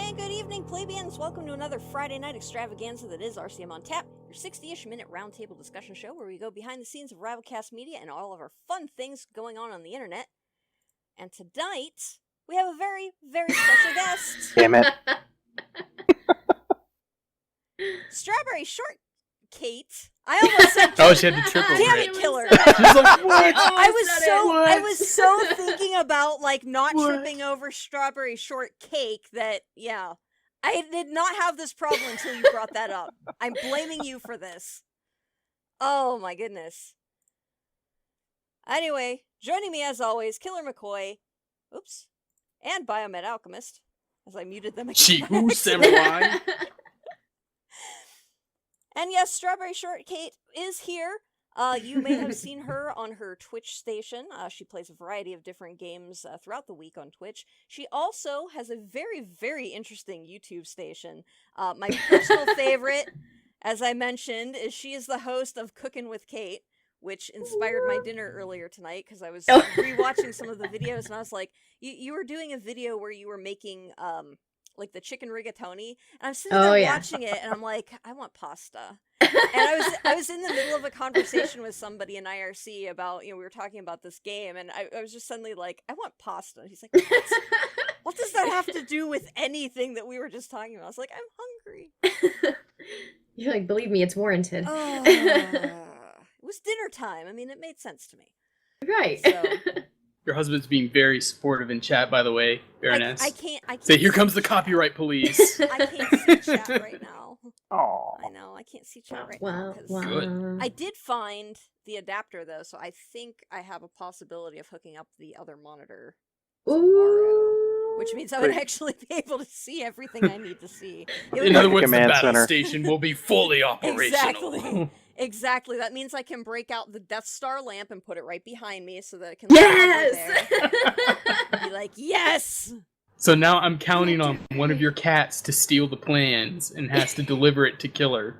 and good evening, plebeians. Welcome to another Friday night extravaganza that is RCM on Tap, your 60-ish minute roundtable discussion show where we go behind the scenes of RivalCast media and all of our fun things going on the internet. And tonight, we have a very, very special guest. Damn it. StrwbryShrtKate. I almost said Oh, she had to triple damn it. it, killer. She's like, what? I was so thinking about like not tripping over strawberry shortcake that I did not have this problem until you brought that up. I'm blaming you for this. Oh my goodness. Anyway, joining me as always, Killer McCoy, and Biomed Alchemist, as I muted them again. Chihu Samurai. And yes, StrwbryShrtKate is here. You may have seen her on her Twitch station. She plays a variety of different games throughout the week on Twitch. She also has a very, very interesting YouTube station. My personal favorite, as I mentioned, is she is the host of Cooking with Kate, which inspired my dinner earlier tonight because I was rewatching some of the videos and I was like, you were doing a video where you were making like the chicken rigatoni, and I'm sitting there watching it and I'm like, I want pasta. And I was in the middle of a conversation with somebody in IRC about, we were talking about this game, and I was just suddenly like, I want pasta. And he's like, what does that have to do with anything that we were just talking about? I was like, I'm hungry. You're like, believe me, it's warranted. It was dinner time. I mean, it made sense to me. Right. So, Your husband's being very supportive in chat, by the way, Baroness. I can't Say, here comes the copyright police. I can't see chat right now. Oh, I know, I can't see chat right now. Good. I did find the adapter, though, so I think I have a possibility of hooking up the other monitor tomorrow, which means I would actually be able to see everything I need to see. In other words, the Command battle center. station will be fully operational. Exactly. That means I can break out the Death Star lamp and put it right behind me so that it can be like, yes! So now I'm counting on one of your cats to steal the plans and has to deliver it to Killer.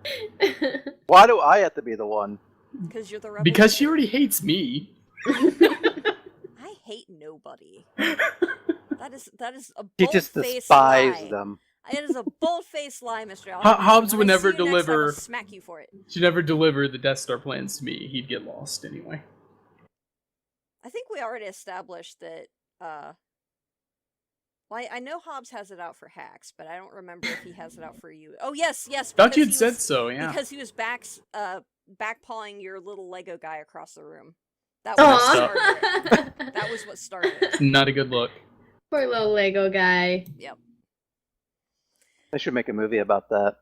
why do I have to be the one? Because you're the rebel. Because she already hates me. I hate nobody. That is a She bold-faced just despises lie. them. It is a bold-faced lie, Mr. Allen. Hobbs would When I never see you next, I will deliver. smack you for it. She'd never deliver the Death Star plans to me. He'd get lost anyway. I think we already established that, well, I know Hobbs has it out for hacks, but I don't remember if he has it out for you. Oh, yes. Thought you'd said so, yeah. Because he was backpawing your little Lego guy across the room. That was what started it. That was what started it. Not a good look. Poor little Lego guy. Yep. They should make a movie about that.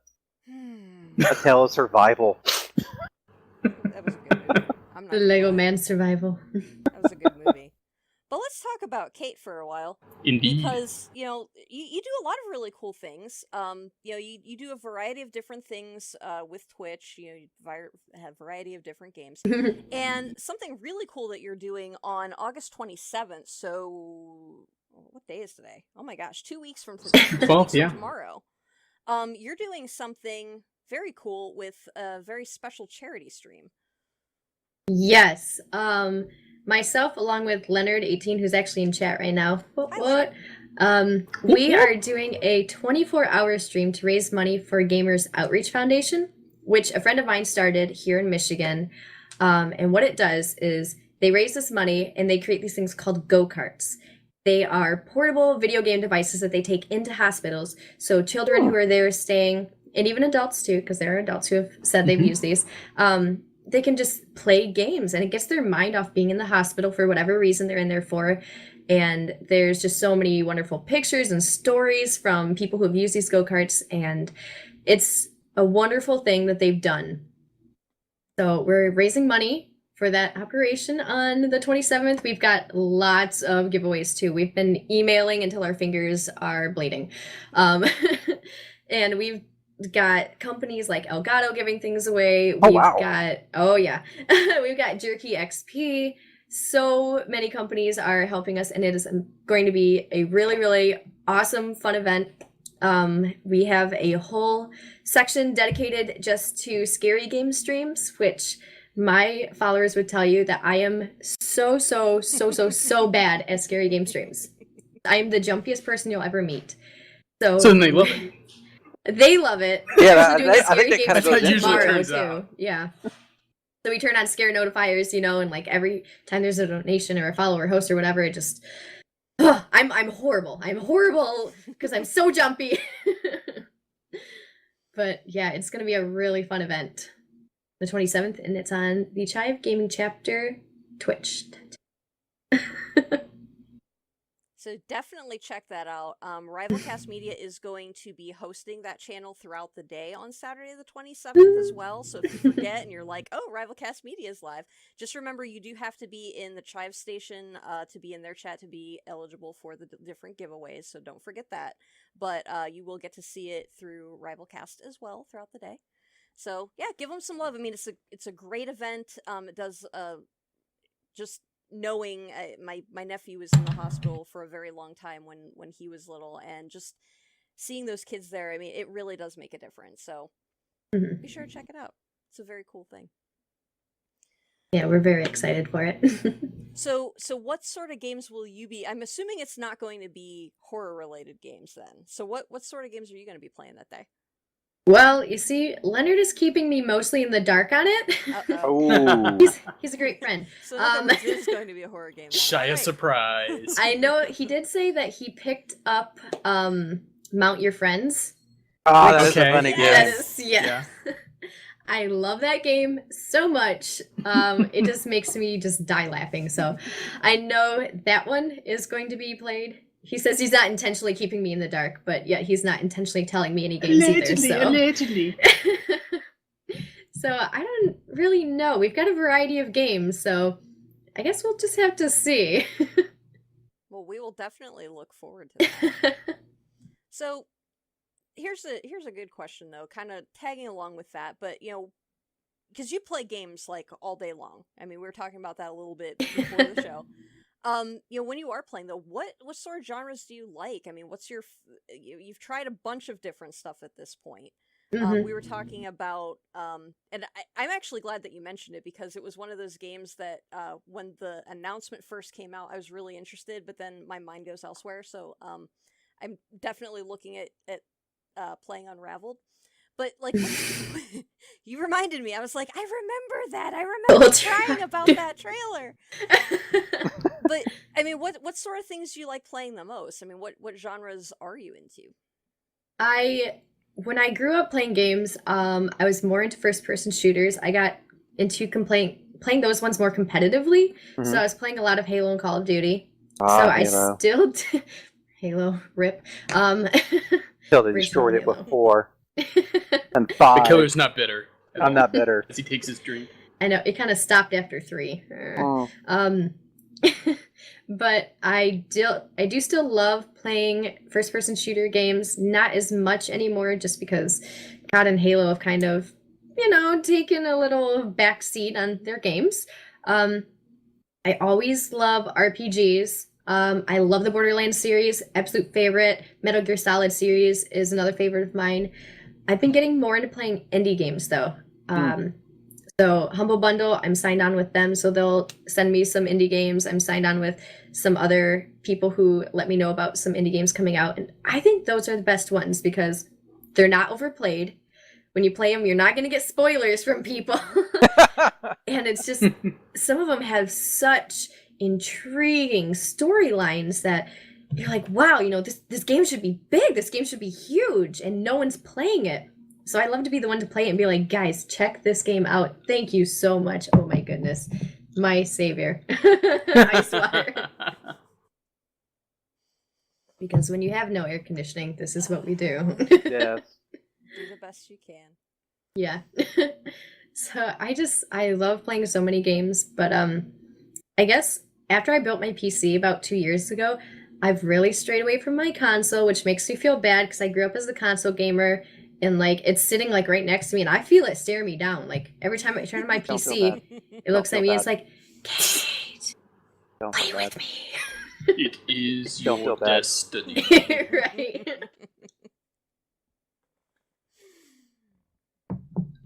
A tale of survival. That was a good movie. I'm not The gonna Lego lie. Man survival. That was a good movie. But let's talk about Kate for a while. Indeed. Because, you do a lot of really cool things. You do a variety of different things with Twitch. You have a variety of different games. And something really cool that you're doing on August 27th, so what day is today? Oh my gosh, 2 weeks from today. 12, from yeah. tomorrow. You're doing something very cool with a very special charity stream. Yes. Myself, along with Leonard18, who's actually in chat right now. We are doing a 24-hour stream to raise money for Gamers Outreach Foundation, which a friend of mine started here in Michigan. And what it does is they raise this money and they create these things called go-karts. They are portable video game devices that they take into hospitals. So children who are there staying, and even adults too, because there are adults who have said they've used these, they can just play games and it gets their mind off being in the hospital for whatever reason they're in there for. And there's just so many wonderful pictures and stories from people who have used these go-karts, and it's a wonderful thing that they've done. So we're raising money for that operation on the 27th. We've got lots of giveaways too. We've been emailing until our fingers are bleeding. And we've got companies like Elgato giving things away. We've got Jerky XP. So many companies are helping us, and it is going to be a really, really awesome, fun event. We have a whole section dedicated just to scary game streams, which my followers would tell you that I am so bad at scary game streams. I am the jumpiest person you'll ever meet. So they love it. They love it. Yeah, We're doing a I scary think that game kind of That's how goes it into usually it. turns out. Yeah. So we turn on scare notifiers, and like every time there's a donation or a follower host or whatever, it just I'm horrible. I'm horrible because I'm so jumpy. But yeah, it's gonna be a really fun event. The 27th, and it's on the Chive Gaming Chapter Twitch. So definitely check that out. RivalCast Media is going to be hosting that channel throughout the day on Saturday the 27th as well. So if you forget and you're like, oh, RivalCast Media is live, just remember you do have to be in the Chive station to be in their chat to be eligible for the different giveaways. So don't forget that. But you will get to see it through RivalCast as well throughout the day. So yeah, give them some love. I mean, it's a great event. It does just knowing my nephew was in the hospital for a very long time when he was little, and just seeing those kids there, I mean, it really does make a difference. So be sure to check it out. It's a very cool thing. Yeah, we're very excited for it. So what sort of games will you be? I'm assuming it's not going to be horror related games then. So what sort of games are you going to be playing that day? Well, you see, Leonard is keeping me mostly in the dark on it. Oh, He's a great friend. So in other words, it is going to be a horror game. Then. Shy a Right. surprise. I know he did say that he picked up Mount Your Friends. oh, that is a Okay. funny game. That is, yeah. I love that game so much. It just makes me just die laughing. So I know that one is going to be played. He says he's not intentionally keeping me in the dark, but yeah, he's not intentionally telling me any games Allegedly. So I don't really know. We've got a variety of games, so I guess we'll just have to see. Well, we will definitely look forward to that. So here's a good question though, kind of tagging along with that, but because you play games like all day long. I mean, we were talking about that a little bit before the show. When you are playing though, what sort of genres do you like? I mean, what's your you've tried a bunch of different stuff at this point. We were talking about, and I'm actually glad that you mentioned it, because it was one of those games that when the announcement first came out, I was really interested, but then my mind goes elsewhere. So I'm definitely looking at playing Unraveled. But like, you reminded me. I was like, I remember that. I remember crying about that trailer. But I mean, what sort of things do you like playing the most? I mean, what genres are you into? When I grew up playing games, I was more into first-person shooters. I got into playing those ones more competitively. So I was playing a lot of Halo and Call of Duty. I still Halo rip. Still destroyed it Halo. before. And 5. The killer's not bitter. I'm not bitter. As he takes his drink. I know, it kind of stopped after 3. Oh. But I do still love playing first-person shooter games. Not as much anymore, just because COD and Halo have kind of, taken a little backseat on their games. I always love RPGs. I love the Borderlands series, absolute favorite. Metal Gear Solid series is another favorite of mine. I've been getting more into playing indie games, though. So Humble Bundle, I'm signed on with them, so they'll send me some indie games. I'm signed on with some other people who let me know about some indie games coming out. And I think those are the best ones because they're not overplayed. When you play them, you're not going to get spoilers from people. And it's just, some of them have such intriguing storylines that you're like, wow, this game should be big. This game should be huge. And no one's playing it. So I love to be the one to play it and be like, guys, check this game out. Thank you so much. Oh my goodness. My savior. Ice water. Because when you have no air conditioning, this is what we do. Yes. Do the best you can. Yeah. So I love playing so many games, but I guess after I built my PC about 2 years ago, I've really strayed away from my console, which makes me feel bad because I grew up as a console gamer. And it's sitting right next to me, and I feel it stare me down. Every time I turn on my Don't feel PC, bad. it looks at feel me. bad. It's like, Kate, Don't play feel with bad. me. It is Don't your feel bad. destiny. Right.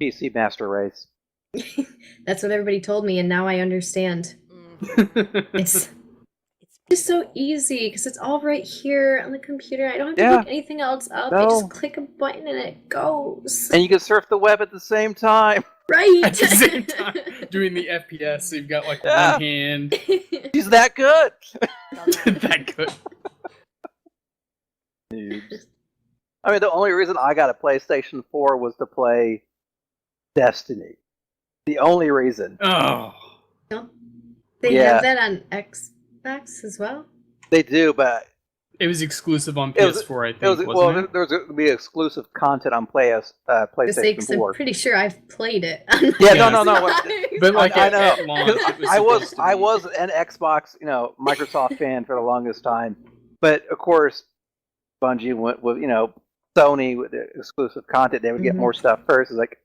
PC Master Race. That's what everybody told me, and now I understand. Mm, It's it's It's so easy because it's all right here on the computer. I don't have to Yeah. look anything else up. I No. just click a button and it goes. And you can surf the web at the same time. Right. At the same time, doing the FPS, so you've got like Yeah. one hand. She's that good. That good. I mean, the only reason I got a PlayStation 4 was to play Destiny. The only reason. Oh. They Yeah. have that on Xbox as well? They do, but It was exclusive on It was- PS4, I think, it was, wasn't well, it? there was going to be exclusive content on PlayStation I'm 4. pretty sure I've played it. Yeah, Yeah. no. But like I at know. launch, it was I supposed to be. was an Xbox, Microsoft fan for the longest time, but of course, Bungie went with Sony with the exclusive content. They would get Mhm. more stuff first. It's like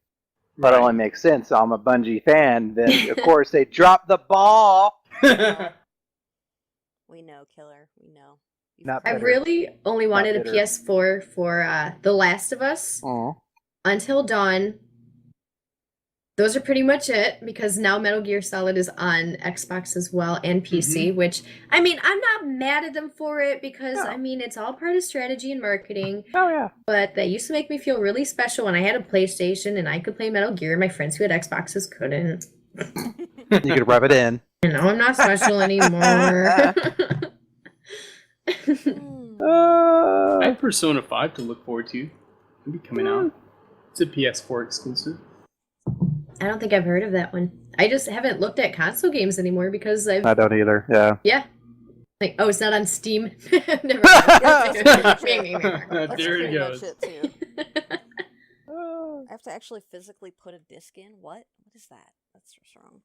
that Right. only makes sense. So I'm a Bungie fan. Then of course they dropped the ball. We know, Killer. We know. Not I better. really only wanted a bitter. PS4 for The Last of Us, Aw. Until Dawn. Those are pretty much it because now Metal Gear Solid is on Xbox as well and PC, which, I mean, I'm not mad at them for it because, No. I mean, it's all part of strategy and marketing, Oh yeah. but that used to make me feel really special when I had a PlayStation and I could play Metal Gear and my friends who had Xboxes couldn't. You could rub it in. And now I'm not special anymore. Hmm. I have Persona 5 to look forward to. It'll be coming out. It's a PS4 exclusive. I don't think I've heard of that one. I just haven't looked at console games anymore because I don't either. Yeah. yeah. Like, oh, it's not on Steam. Never That's mind. pretty There it much goes. it, too. I have to actually physically put a disc in? What? What is that? That's just wrong.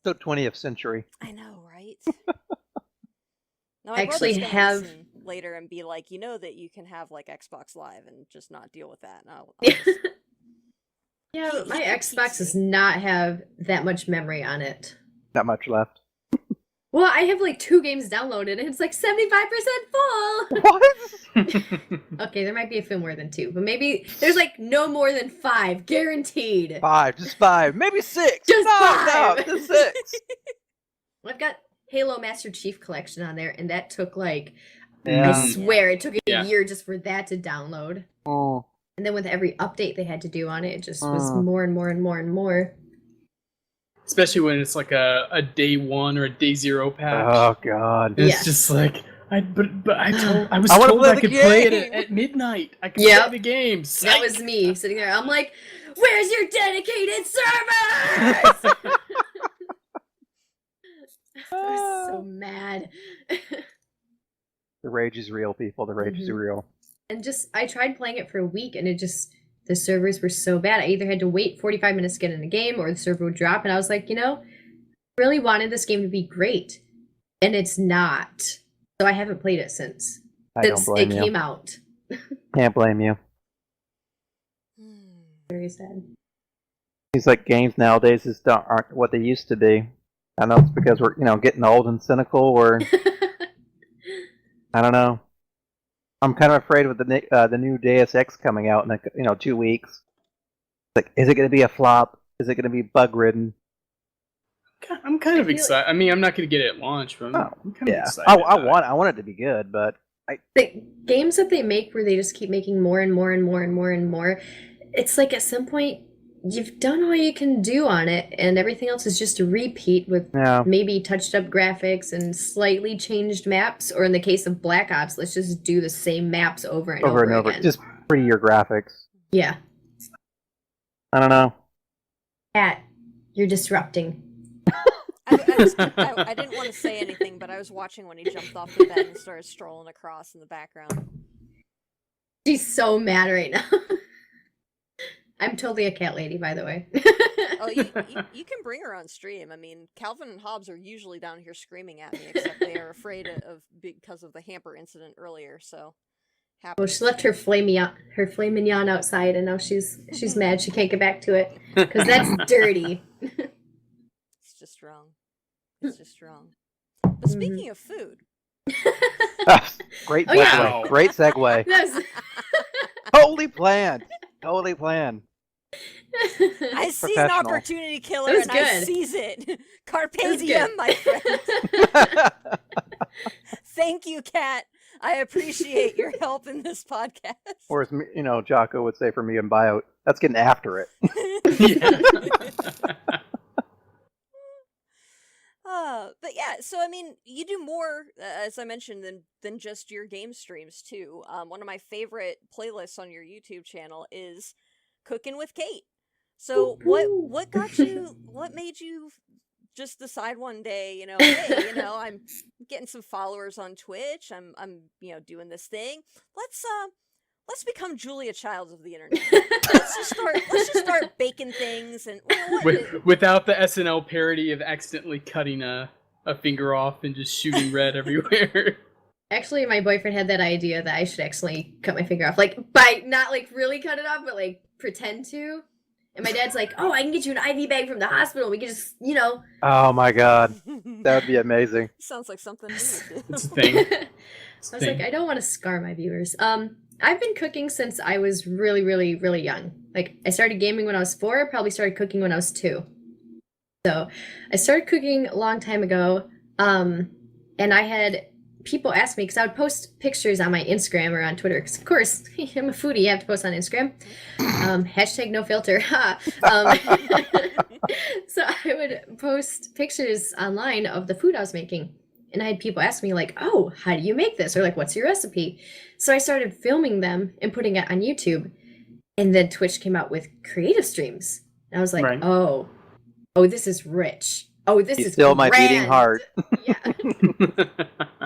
So 20th century. I know, right? No, I my brother's actually gonna have- listen later and be like, you know that you can have like Xbox Live and just not deal with that. No, Yeah, but my He- he Xbox does PC. not have that much memory on it. Not much left. Well, I have like 2 games downloaded and it's like 75% full. What? Okay, there might be a few more than 2, but maybe there's like no more than 5, guaranteed. 5, just 5, maybe 6. Just no, 5. No, just 6. I've got Halo Master Chief Collection on there, and that took like, Yeah. I swear, it took a Yeah. year just for that to download. Oh. And then with every update they had to do on it, it just was Mm. more and more and more and more. Especially when it's like a day 1 or a day 0 patch. Oh god. And Yes. It's just like I was I wanna told play I the could play it game. at midnight. I could Yep. play the game. That Psych. was me sitting there. I'm like, where's your dedicated servers? I was so mad. The rage is real, people. The rage is Mhm. real. And just, I tried playing it for a week and the servers were so bad. I either had to wait 45 minutes to get in the game or the server would drop. And I was like, I really wanted this game to be great. And it's not. So I haven't played it since I don't blame it you. came out. Can't blame you. Hmm. Very sad. Seems like games nowadays aren't what they used to be. I know it's because we're getting old and cynical, or I don't know. I'm kind of afraid with the new Deus Ex coming out in 2 weeks. It's like, is it going to be a flop? Is it going to be bug ridden? I'm kind of feel- excited. I mean, I'm not going to get it at launch, but Oh, I'm kind of Yeah, excited. Uh, I want it to be good, but The games that they make where they just keep making more and more and more and more and more, it's like at some point you've done all you can do on it and everything else is just a repeat with yeah, maybe touched up graphics and slightly changed maps, or in the case of Black Ops, let's just do the same maps over and over, over and over, again. just prettier graphics. Yeah. I don't know. Pat, you're disrupting. I didn't want to say anything, but I was watching when he jumped off the bed and started strolling across in the background. She's so mad right now. I'm totally a cat lady, by the way. Oh, you can bring her on stream. I mean, Calvin and Hobbes are usually down here screaming at me, except they are afraid of because of the hamper incident earlier. So, happy. Well, she left her flame mignon outside, and now she's mad she can't get back to it because that's dirty. It's just wrong. It's just wrong. But speaking of food, Great Oh, segue. yeah. Great segue. That's- Totally planned. Totally planned. I see an Professional. opportunity killer That was and I good. seize it. Carpe was diem, good. my friend. you, Kat. I appreciate your help in this podcast. Or as Jocko would say for me in bio, that's getting after it. Yeah. But yeah, so I mean, you do more, as I mentioned, than just your game streams too. One of my favorite playlists on your YouTube channel is Cooking with Kate. So what got you? What made you just decide one day, hey, I'm getting some followers on Twitch. I'm doing this thing. Let's become Julia Childs of the internet. Let's just start baking things and without the SNL parody of accidentally cutting a finger off and just shooting red everywhere. Actually, my boyfriend had that idea that I should actually cut my finger off, like by not like really cut it off, but like pretend to. And my dad's like, "Oh, I can get you an IV bag from the hospital. We can just, Oh my god, that would be amazing. Sounds like something new to do. It's a thing. I was like, I don't want to scar my viewers. I've been cooking since I was really, really, really young. Like, I started gaming when I was 4, probably started cooking when I was 2. So, I started cooking a long time ago, and I had people ask me, because I would post pictures on my Instagram or on Twitter, because of course, I'm a foodie, you have to post on Instagram. Hashtag no filter. So, I would post pictures online of the food I was making. And I had people ask me like, "Oh, how do you make this?" Or like, "What's your recipe?" So I started filming them and putting it on YouTube. And then Twitch came out with creative streams. And I was like, Right. oh, this is rich. Oh, this is Still my grand. beating heart. Yeah.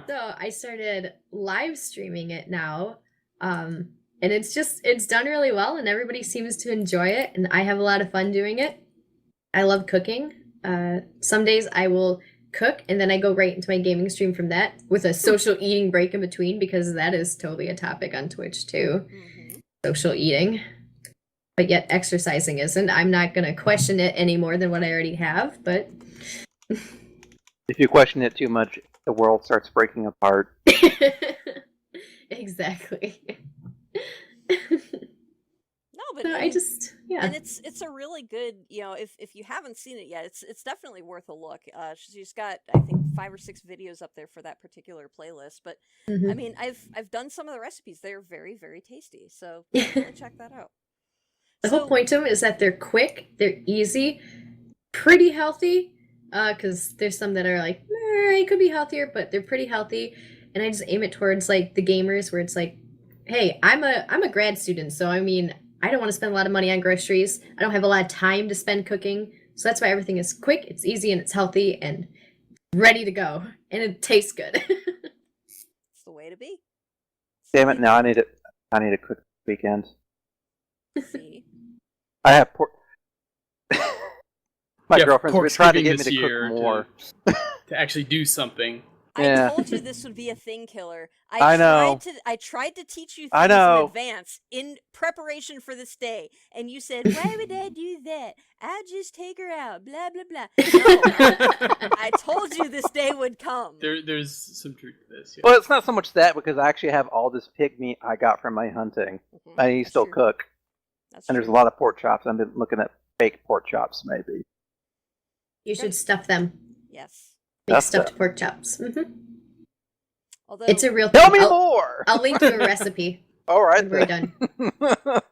So I started live streaming it now. And it's done really well and everybody seems to enjoy it. And I have a lot of fun doing it. I love cooking. Some days I will cook and then I go right into my gaming stream from that with a social eating break in between, because that is totally a topic on Twitch too. Mm-hmm. Social eating, but yet exercising isn't. I'm not going to question it any more than what I already have, but If you question it too much, the world starts breaking apart. Exactly. No, but So I just, yeah. and it's a really good, if you haven't seen it yet, it's definitely worth a look. She's got, I think, 5 or 6 videos up there for that particular playlist. But Mhm. I mean, I've done some of the recipes; they're very, very tasty. So definitely check that out. The whole point to them is that they're quick, they're easy, pretty healthy. Because there's some that are like, it could be healthier, but they're pretty healthy. And I just aim it towards like the gamers, where it's like, hey, I'm a grad student, so I mean, I don't want to spend a lot of money on groceries. I don't have a lot of time to spend cooking. So that's why everything is quick, it's easy, and it's healthy, and ready to go. And it tastes good. It's the way to be. Damn it! Now I need to cook this weekend. See, I have pork. My Yeah, girlfriend's pork been trying to skipping get me this to year cook more. to actually do something. Yeah. I told you this would be a thing, Killer. I know. I tried to teach you I things in know. advance in preparation for this day, and you said, "Why would I do that? I'll just take her out." Blah blah blah. No, I told you this day would come. There's some truth to this. Yeah. Well, it's not so much that, because I actually have all this pig meat I got from my hunting. Mhm, I that's still true. cook, That's and there's a true. lot of pork chops. I've been looking at fake pork chops, maybe. You should stuff them. Yes. Make Stuff stuffed pork chops. Although It's a real thing. Tell me more. I'll link you a recipe All right, when we're then. done. grilled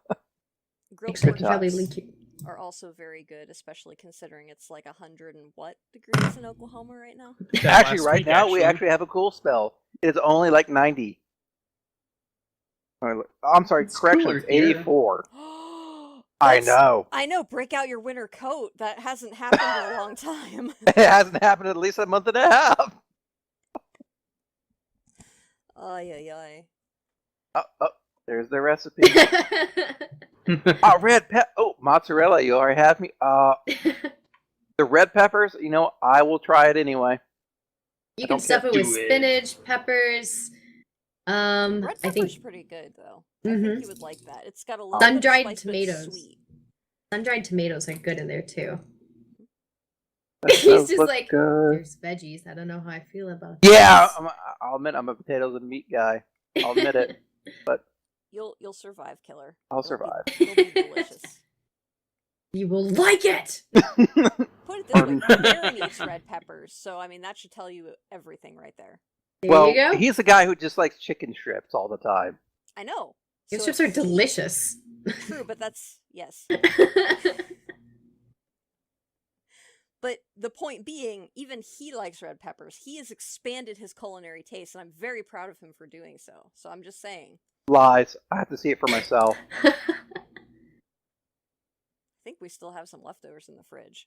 Actually, I pork can probably chops link you. are also very good, especially considering it's like 100 and what degrees in Oklahoma right now. That Actually, last right week, now we actually have a cool spell. It's only like 90. I'm sorry, It's correction, cooler it's here. 84. I know. I know. Break out your winter coat. That hasn't happened in a long time. It hasn't happened in at least a month and a half. Ay, ay, ay. Oh, there's the recipe. Oh, red mozzarella. You already have me. The red peppers. I will try it anyway. You don't can stuff it care. with Do it. spinach, peppers. Red I pepper's think pretty good though. I Mhm. think you would like that. It's got a little Sun-dried bit of spice, but it's tomatoes. sweet. sun-dried tomatoes are good in there too. That He's does just look like, good. there's veggies. I don't know how I feel about Yeah, this. I'll admit I'm a potatoes and meat guy. I'll admit it, but You'll survive, Killer. I'll It'll survive. It'll be delicious. You will like it. Put it this way, Darren eats red peppers, so I mean that should tell you everything right there. Well, you go. he's the guy who just likes chicken strips all the time. I know. Chicken So strips are it's delicious. true, but that's yes. But the point being, even he likes red peppers. He has expanded his culinary taste, and I'm very proud of him for doing so. So I'm just saying. Lies. I have to see it for myself. I think we still have some leftovers in the fridge.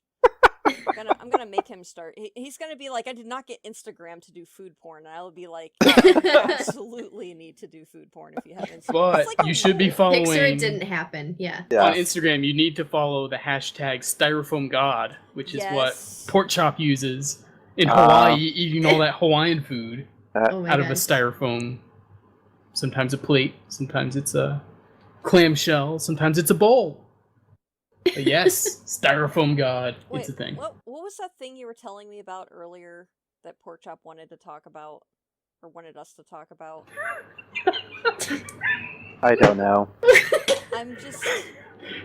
I'm gonna make him start. He's gonna be like, I did not get Instagram to do food porn, and I will be like, you absolutely need to do food porn if you have Instagram. But It's like you a should be rule. following Pixar, it didn't happen. Yeah. Yeah. on Instagram. You need to follow the hashtag Styrofoam God, which is what Yes. Pork Chop uses in Hawaii, eating all that Hawaiian food Oh my out god. of a styrofoam. Sometimes a plate, sometimes it's a clamshell, sometimes it's a bowl. But yes, Styrofoam God, Wait, it's a thing. What was that thing you were telling me about earlier that Pork Chop wanted to talk about, or wanted us to talk about? I don't know. I'm just.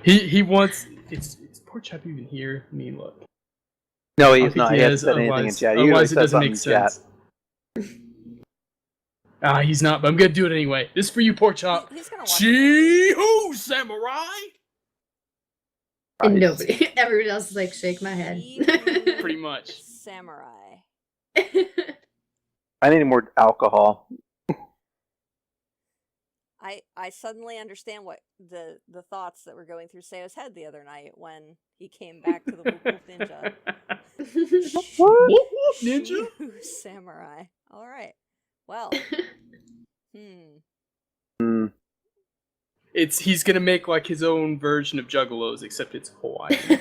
He wants. It's Pork Chop even here? I mean, look. No, I he's think not. He hasn't said anything in otherwise- chat. He Otherwise, it usually says doesn't something make in chat. sense. He's not, but I'm gonna do it anyway. This is for you, Pork Chop. He's gonna watch. Chee-hoo, samurai! And Christ. nobody. Everybody else is like, shake my head. Pretty much. Samurai. I need more alcohol. I suddenly understand what the thoughts that were going through Seo's head the other night when he came back to the Whoop Whoop Ninja. Whoop, whoop, ninja? Shoo, Samurai. All right. Well. Hmm. He's gonna make like his own version of Juggalos, except it's Hawaiian.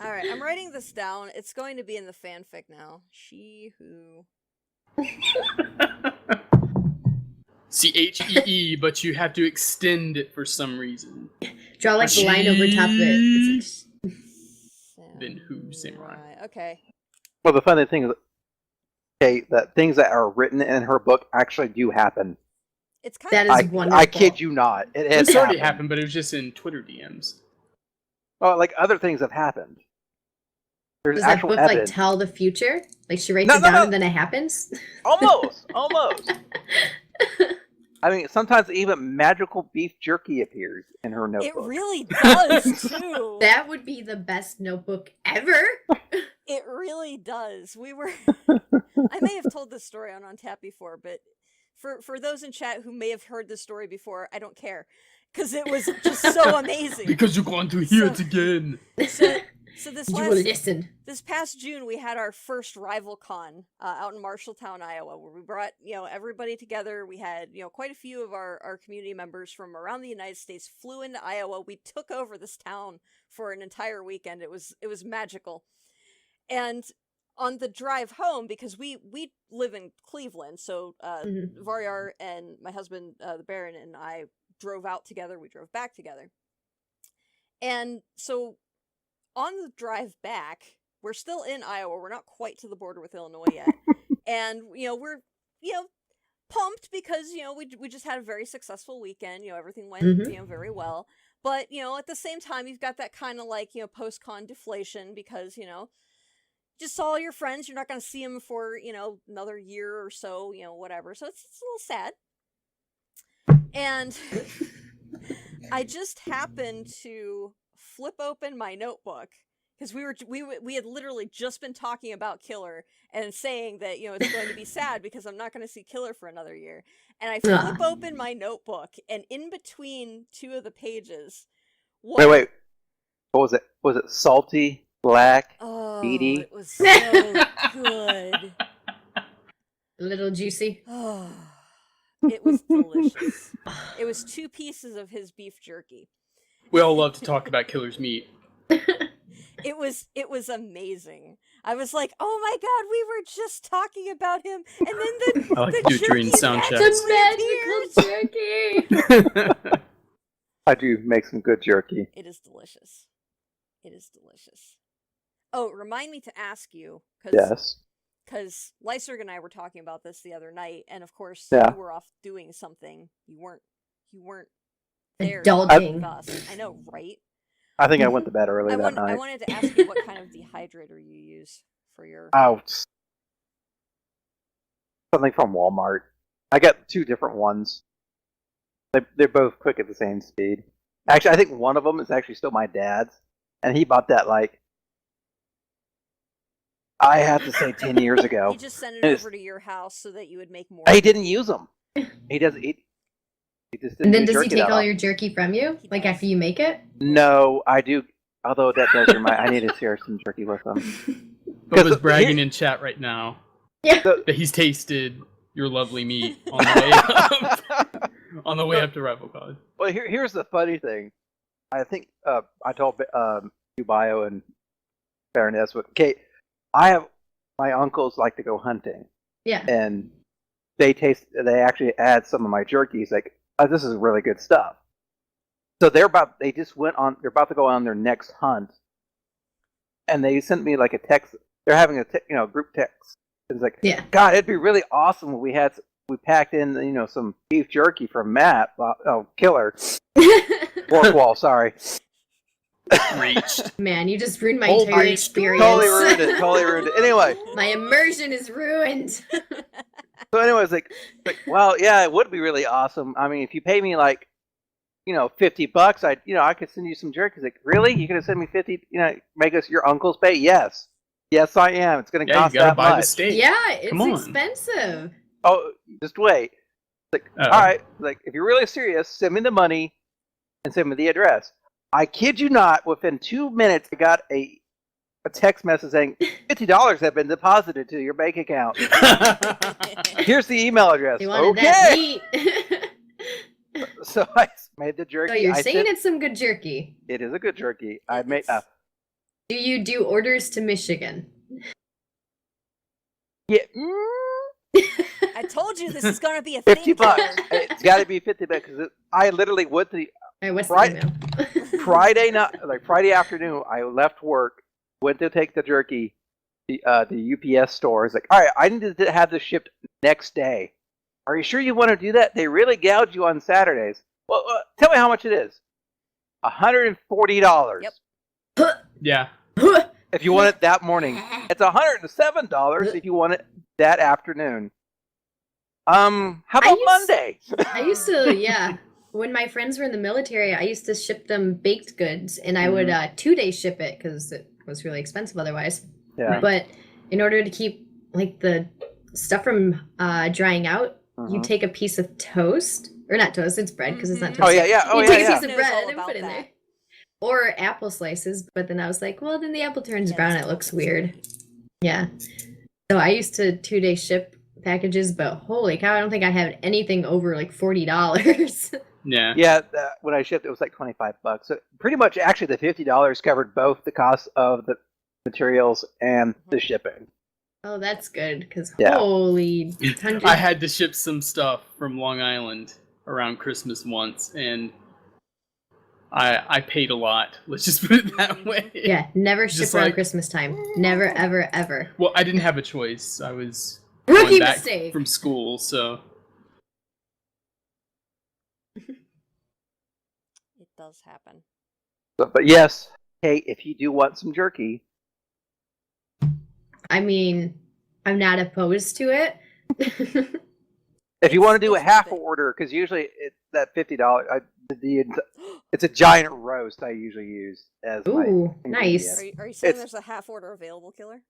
All right. I'm writing this down. It's going to be in the fanfic now. She who. Chee, but you have to extend it for some reason. Draw like the line over top of it. It's like, Then who, Samurai? Okay. Well, the funny thing is, Kate, that things that are written in her book actually do happen. It's kind That of. is wonderful. I kid you not. It has It's already happened, but it was just in Twitter DMs. Oh, like other things have happened. There's Does that actual book evidence. like tell the future? Like she writes No, it no, down no. and then it happens? Almost. I mean, sometimes even magical beef jerky appears in her It notebook. really does too. That would be the best notebook ever. It really does. We were. I may have told this story on Tap before, but for those in chat who may have heard this story before, I don't care because it was just so amazing. Because you're going to hear it again. So this You will listen. this past June we had our first RivalCon out in Marshalltown, Iowa, where we brought everybody together. We had quite a few of our community members from around the United States flew into Iowa. We took over this town for an entire weekend. It was magical. And on the drive home, because we live in Cleveland, so Varyar and my husband, the Baron, and I drove out together. We drove back together. And so on the drive back, we're still in Iowa. We're not quite to the border with Illinois yet. And, we're, pumped because, we just had a very successful weekend. Everything went, very well. But, at the same time, you've got that kind of like, post-con deflation because, just saw all your friends. You're not going to see them for, another year or so, whatever. So it's a little sad. And I just happened to flip open my notebook because we had literally just been talking about Killer and saying that it's going to be sad because I'm not going to see Killer for another year. And I flip open my notebook, and in between two of the pages, Wait. What was it? Was it salty, black, beady? It was so good. A little juicy. Oh, it was delicious. It was 2 pieces of his beef jerky. We all love to talk about Killer's meat. It was amazing. I was like, oh my god, we were just talking about him, and then I like the to do it during jerky sound checks. The magical jerky. I do make some good jerky. It is delicious. It is delicious. Oh, remind me to ask you, Yes. because Lyserg and I were talking about this the other night, and of course Yeah. you were off doing something. You weren't there Indulging. with us. I know, right? I think I went to bed early I that night. wanted to ask you what kind of dehydrator you use for your. Oh, something from Walmart. I got 2 different ones. They're both quick at the same speed. Actually, I think one of them is actually still my dad's, and he bought that like I have to say 10 years ago. He just sent it over to your house so that you would make more. He didn't use them. He doesn't. He just didn't. And then do does he jerky take that all often. your jerky from you? He Like does. after you make it? No, I do. Although that does remind, I need to share some jerky with them. Bubba's bragging in chat right now Yeah. that he's tasted your lovely meat on the way up. On the way up to RivalCast. Well, here's the funny thing. I think I told you, Bio and Baroness, but Kate, my uncles like to go hunting, Yeah. and they actually add some of my jerkies. Like, oh, this is really good stuff. So they're about to go on their next hunt, and they sent me like a text. They're having a group text. It's like, Yeah. God, it'd be really awesome if we packed in some beef jerky from Matt. Killer. Borkwall, sorry. Reached. Man, you just ruined my Oh, entire I experience. Totally ruined it. Anyway, My immersion is ruined. so anyways, like, well, yeah, it would be really awesome. I mean, if you pay me like, $50, I could send you some jerky. Like, really? You gonna send me 50? Make us your uncle's pay? Yes, I am. It's gonna Yeah, you cost gotta that buy the much. steak. Yeah, it's Come on. expensive. Oh, just wait. Like, Uh-oh. all right. Like, if you're really serious, send me the money and send me the address. I kid you not. Within 2 minutes, I got a text message saying $50 have been deposited to your bank account. Here's the email address. They wanted Okay. that meat. So I made the jerky. So you're I saying said, it's some good jerky. it is a good jerky. I made. Do you do orders to Michigan? Yeah. I told you this is gonna be a thing. $50. Killer. It's got to be $50 because I literally went to All right, what's Right. the email? Friday night, like Friday afternoon. I left work, went to take the jerky, the UPS store. It's like, all right, I need to have this shipped next day. Are you sure you want to do that? They really gouge you on Saturdays. Well, tell me how much it is. $140. Yep. Yeah. If you want it that morning, it's $107 if you want it that afternoon. How about Monday? I used to, yeah. When my friends were in the military, I used to ship them baked goods, and I would 2-day ship it because it was really expensive otherwise. Yeah. But in order to keep like the stuff from drying out, you take a piece of toast, or not toast, it's bread because it's not Mhm. toast. Oh yeah, yeah. Oh You yeah, take a yeah. piece of Knows bread all and about put it in that. there. Or apple slices, but then I was like, well, then the apple turns Yeah, brown, this it looks apple looks weird. weird. Yeah. So I used to 2-day ship packages, but holy cow, I don't think I had anything over like $40. Yeah. Yeah, when I shipped, it was like $25. So pretty much, actually, the $50 covered both the cost of the materials and the shipping. Oh, that's good, because Yeah. holy hundred. I had to ship some stuff from Long Island around Christmas once, and I paid a lot. Let's just put it that way. Yeah, never ship Just around like- Christmas time. Never, ever, ever. Well, I didn't have a choice. I was Rookie going back mistake. from school, so It does happen. But yes, hey, if you do want some jerky, I mean, I'm not opposed to it. if you want to do a It's half worth it. order, because usually it's that $50. It's a giant roast I usually use as my. Ooh, ingredient. nice. Are you saying It's- there's a half order available, Killer?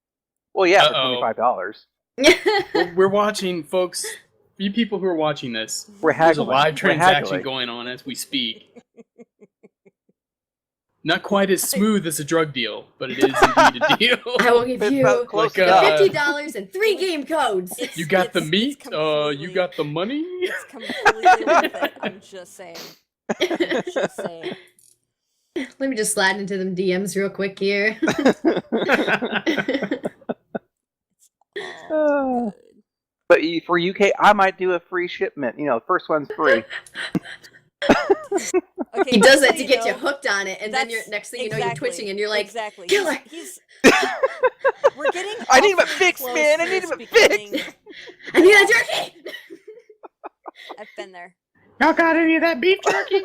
Well, yeah, Uh-oh. for $25. we're watching, folks. You people who are watching this, We're there's a haggling. live We're transaction haggling. going on as we speak. Not quite as smooth as a drug deal, but it is indeed a deal. I will give It's you about close Like, enough. $50 and 3 game codes. You got the It's meat, completely- you got the money. It's completely worth it. I'm just saying. Just saying. Let me just slide into them DMs real quick here. All good. But for UK, I might do a free shipment. First one's free. Okay, He does just so that to get you know, hooked on it, and then that's- you're next thing you know, you're exactly, twitching, and you're like, exactly. "Killer!" He's we're getting. I need him awfully fixed, close man. I to need this him becoming- fixed. "I need that jerky!" I've been there. Y'all got any of that beef jerky?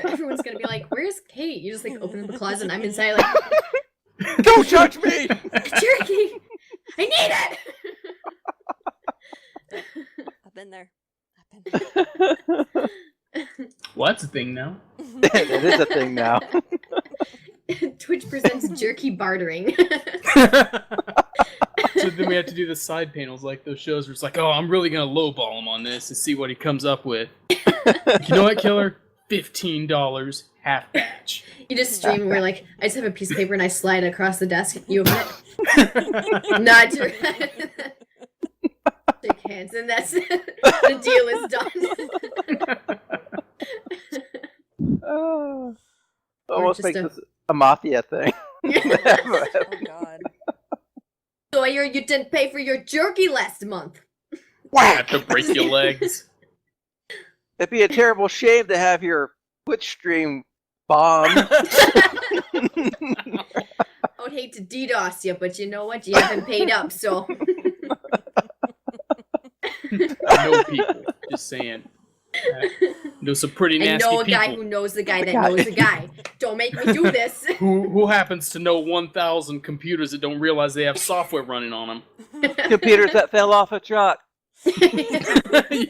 Everyone's gonna be like, "Where's Kate?" You just like open up the closet, and I'm inside like, Don't judge me. "Jerky! I need it!" happen. Well, that's a thing now. It is a thing now. Twitch presents jerky bartering. So then we have to do the side panels like those shows where it's like, oh, I'm really going to lowball him on this and see what he comes up with. You know what, Killer? $15, half batch. You just stream where like I just have a piece of paper and I slide it across the desk. You open it. Nod your head. Shake hands and that's it. The deal is done. Almost just makes a- this a mafia thing. Oh god. Sawyer, you didn't pay for your jerky last month. Have to break your legs. It'd be a terrible shame to have your Twitch stream bombed. I would hate to DDoS you, but you know what? You haven't paid up, so. I know people. Just saying. Know some pretty I nasty know a people. guy who knows the guy that knows a guy. Don't make me do this. Who happens to know 1,000 computers that don't realize they have software running on them. Computers that fell off a truck. Yeah.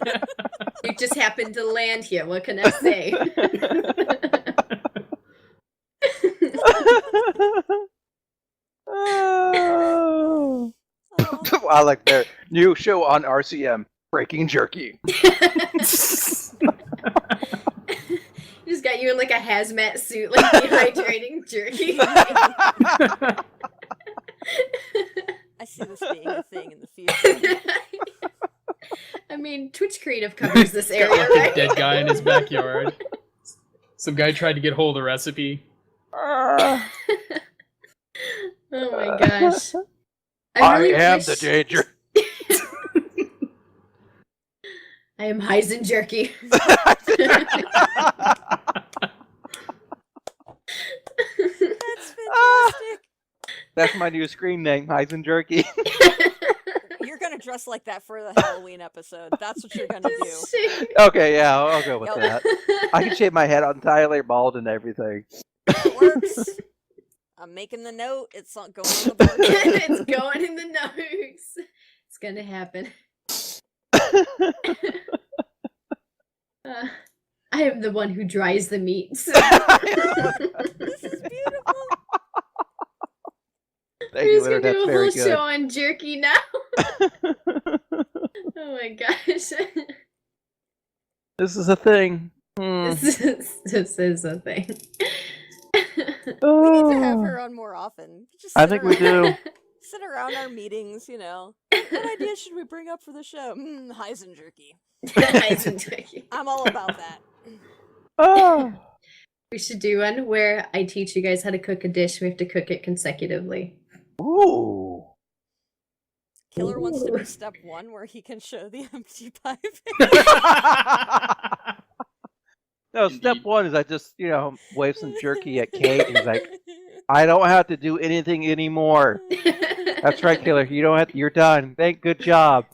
You just happened to land here. What can I say? Oh. Oh. I like their new show on RCM, Breaking Jerky. He just got you in like a hazmat suit, like dehydrating jerky. I see this being a thing in the future. I mean, Twitch Creative covers this area, Got like a right? dead guy in his backyard. Some guy tried to get hold of the recipe. Oh my gosh. I really am wish- the danger. I am Heisen Jerky. That's fantastic. That's my new screen name, Heisen Jerky. You're gonna dress like that for the Halloween episode. That's what you're gonna do. Okay, yeah, I'll go with Yep. that. I can shave my head entirely bald and everything. It works. I'm making the note. It's not going on the board. It's going in the notes. It's gonna happen. I am the one who dries the meats. This is beautiful. Thank We're you, just Winter. gonna do That's a very whole good. show on jerky now. Oh my gosh. This is a thing. Hmm. This is a thing. We need to have her on more often. Just I sit think we around- do. Sit around our meetings, you know. What idea should we bring up for the show? Heisen jerky. Heisen jerky. I'm all about that. Oh. We should do one where I teach you guys how to cook a dish. We have to cook it consecutively. Ooh. Killer wants to be step 1 where he can show the empty pipe. No, step Indeed. one is I just, wave some jerky at Kate, and he's like, I don't have to do anything anymore. That's right, Killer. You don't have to, you're done. Thank good job.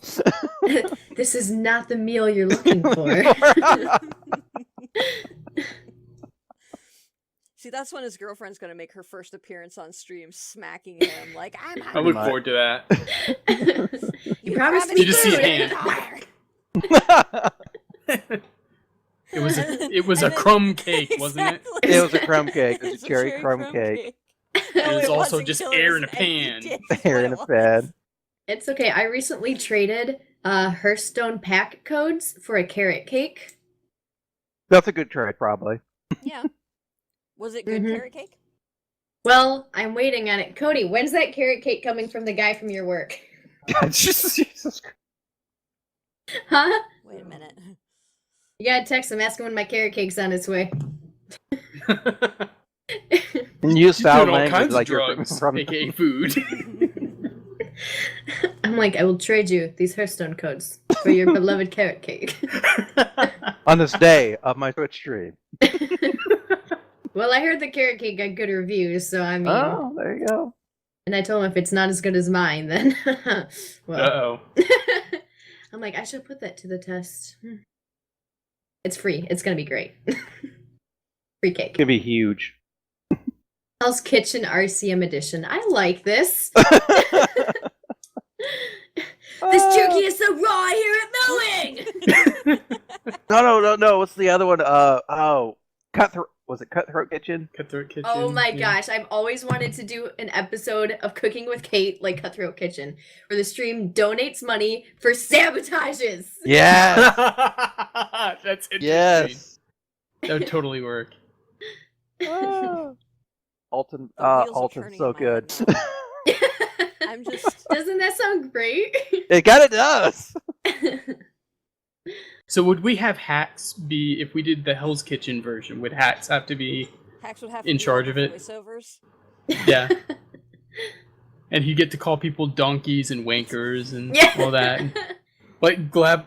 This is not the meal you're looking for. See, that's when his girlfriend's gonna make her first appearance on stream, smacking him like, I'm I hungry. look forward to that. You promised promised me You just see food. hand. It was a And then- crumb cake, wasn't it? Exactly. It was a crumb cake. It was It's a cherry crumb cake. It was also wasn't just Killer, air it in a was an empty pan. dish is Hair what in it a was. bed. It's okay. I recently traded Hearthstone pack codes for a carrot cake. That's a good trade, probably. Yeah. Was it good Mhm. carrot cake? Well, I'm waiting on it. Cody, when's that carrot cake coming from the guy from your work? Jesus Christ. Huh? Wait a minute. You gotta text him, ask him when my carrot cake's on its way. And use She's foul doing all language kinds like of you're drugs, from aka food. I'm like, I will trade you these Hearthstone codes for your beloved carrot cake. on this day of my Twitch stream. Well, I heard the carrot cake got good reviews, so I mean, Oh, there you go. and I told him if it's not as good as mine, then well, Uh-oh. I'm like, I should put that to the test. It's free. It's gonna be great. Free cake. It's gonna be huge. Hell's Kitchen RCM edition. I like this. This jerky is so raw here at Milling. No. What's the other one? Cutthroat. Was it Cutthroat Kitchen? Cutthroat Kitchen. Oh my yeah. gosh, I've always wanted to do an episode of Cooking with Kate, like Cutthroat Kitchen, where the stream donates money for sabotages. Yes. That's interesting. Yes. That would totally work. Alton. The wheels are Alton's turning so in my good. head now. I'm just. Doesn't that sound great? It kind of does. So would we have Hacks be, if we did the Hell's Kitchen version, would Hacks have to be Hacks would have in to charge do of it? voiceovers. Yeah. And he'd get to call people donkeys and wankers and Yeah. all that. Like grab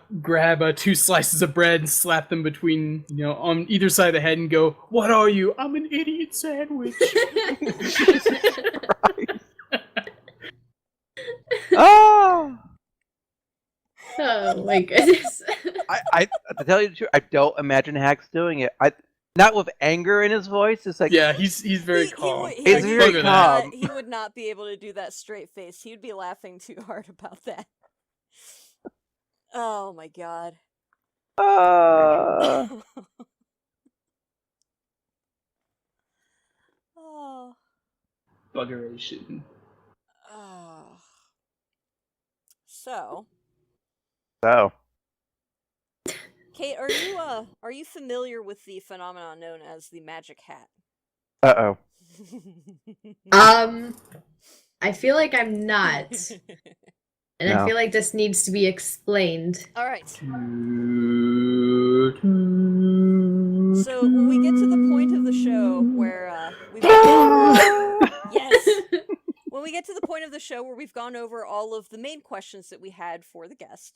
2 slices of bread and slap them between, on either side of the head and go, "What are you? I'm an idiot sandwich." Oh. Oh my goodness. I to tell you the truth, I don't imagine Hacks doing it. Not with anger in his voice. It's like, Yeah, he's very calm. He's very calm. He would not be able to do that straight face. He would be laughing too hard about that. Oh my god. Oh. Buggeration. Oh. So, Kate, are you familiar with the phenomenon known as the magic hat? Uh-oh. I feel like I'm not. And I No. feel like this needs to be explained. All right. So when we get to the point of the show where we've yes, when we get to the point of the show where we've gone over all of the main questions that we had for the guest,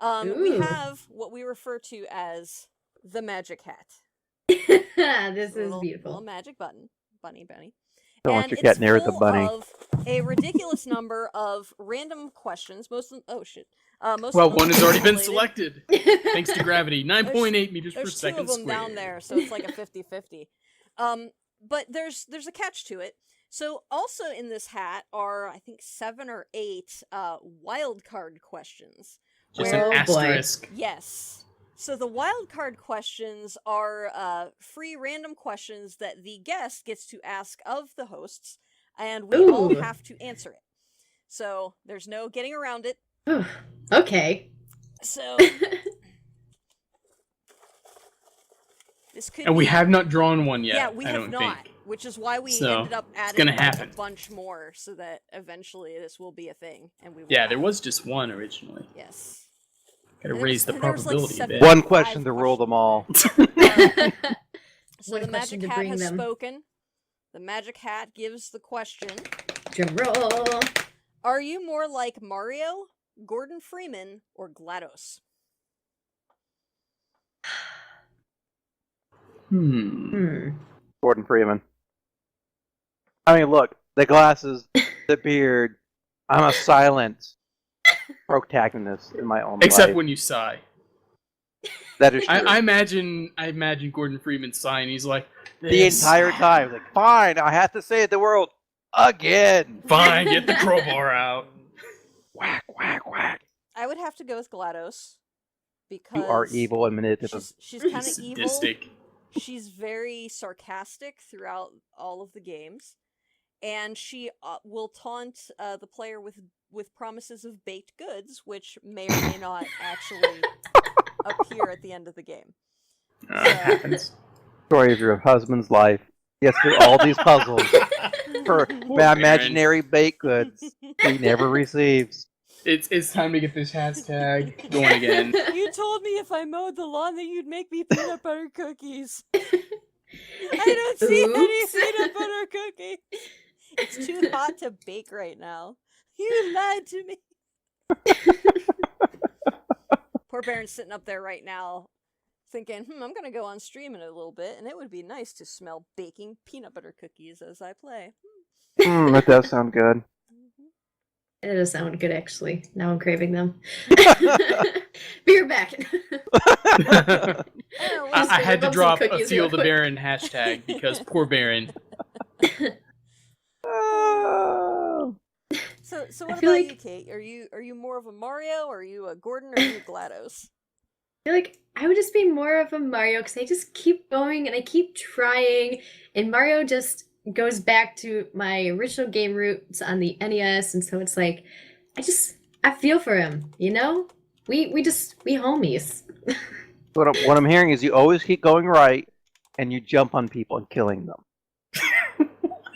we Ooh. have what we refer to as the magic hat. This is Little beautiful. magic bunny. Don't want And your cat it's near the full bunny. of a ridiculous number of random questions. Most of them, most Well, of them one has already been related. selected. Thanks to gravity. 9.8 meters per There's 2 second of them squared. down there, so it's like a 50-50. But there's a catch to it. So also in this hat are, I think, 7 or 8 wild card questions. Just where- an Oh, boy. asterisk. Yes. So the wild card questions are free random questions that the guest gets to ask of the hosts, and we all Ooh. have to answer it. So there's no getting around it. Okay. So this could And we be- have not drawn one yet. yeah, we I have don't not, think. which is why we So, ended up adding gonna like, happen. a bunch more, so that eventually this will be a thing, and we will Yeah, there have- was just one originally. yes. Gotta There's- raise the and there was, like, probability a 7 bit. One 5 question to rule them all. So One the question magic to hat bring has them. spoken. The magic hat gives the question: Drum roll. are you more like Mario, Gordon Freeman, or GLaDOS? Gordon Freeman. I mean, look, the glasses, the beard. I'm a silent protagonist in my own Except life. when you sigh. That is true. I imagine Gordon Freeman sighing. He's like, the "This- entire time, like, fine, I have to say it the world again. Fine, get the crowbar out. Whack, whack, whack. I would have to go with GLaDOS because You are evil and manipulative. She's kind of He's evil. sadistic. She's very sarcastic throughout all of the games, and she will taunt the player with promises of baked goods, which may or may not actually appear at the end of the game. It happens. Story of your husband's life. Yes, through all these puzzles for Poor my Baron. imaginary baked goods he never receives. It's time to get this hashtag going again. You told me if I mowed the lawn that you'd make me peanut butter cookies. I don't see any Oops. peanut butter cookies. It's too hot to bake right now. You lied to me. Poor Baron's sitting up there right now thinking, I'm going to go on stream in a little bit, and it would be nice to smell baking peanut butter cookies as I play. That does sound good. It does sound good, actually. Now I'm craving them. Be right back. I had to Love some drop a cookies Feel real the quick. Baron hashtag because poor Baron. Oh. So I what feel about like- you, Kate? Are you more of a Mario, or are you a Gordon, or are you a GLaDOS? feel like I would just be more of a Mario because I just keep going and I keep trying, and Mario just goes back to my original game roots on the NES, and so it's like I feel for him, you know? We homies. What I'm hearing is you always keep going right, and you jump on people and killing them.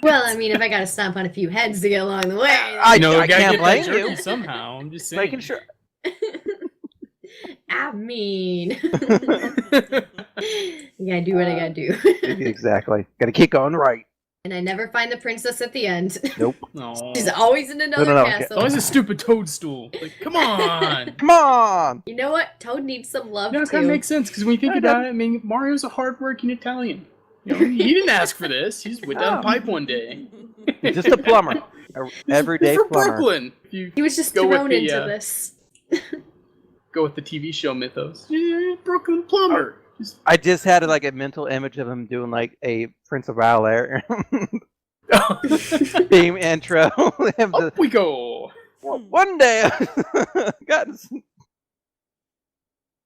Well, I mean, if I gotta stomp on a few heads to get along the way, I gotta can't get that blame jerky you. somehow. I'm just saying. Making sure. I mean, you gotta do what I gotta do. Exactly. Gotta keep going right. And I never find the princess at the end. Nope. No. She's always in another No. castle. Always a stupid toadstool. Like, come on. Come on! You know what? Toad needs some love No, it too. kind of makes sense because when you think about it, I mean, Mario's a hardworking Italian. You know, he didn't ask for this. He's with down a pipe one day. Just a plumber. Everyday He's from plumber. Brooklyn. If you He was just go with thrown the, into this. go with the TV show mythos. Yeah, Brooklyn plumber. I just had like a mental image of him doing like a Prince of Bel-Air theme intro. Him Up we go. one day.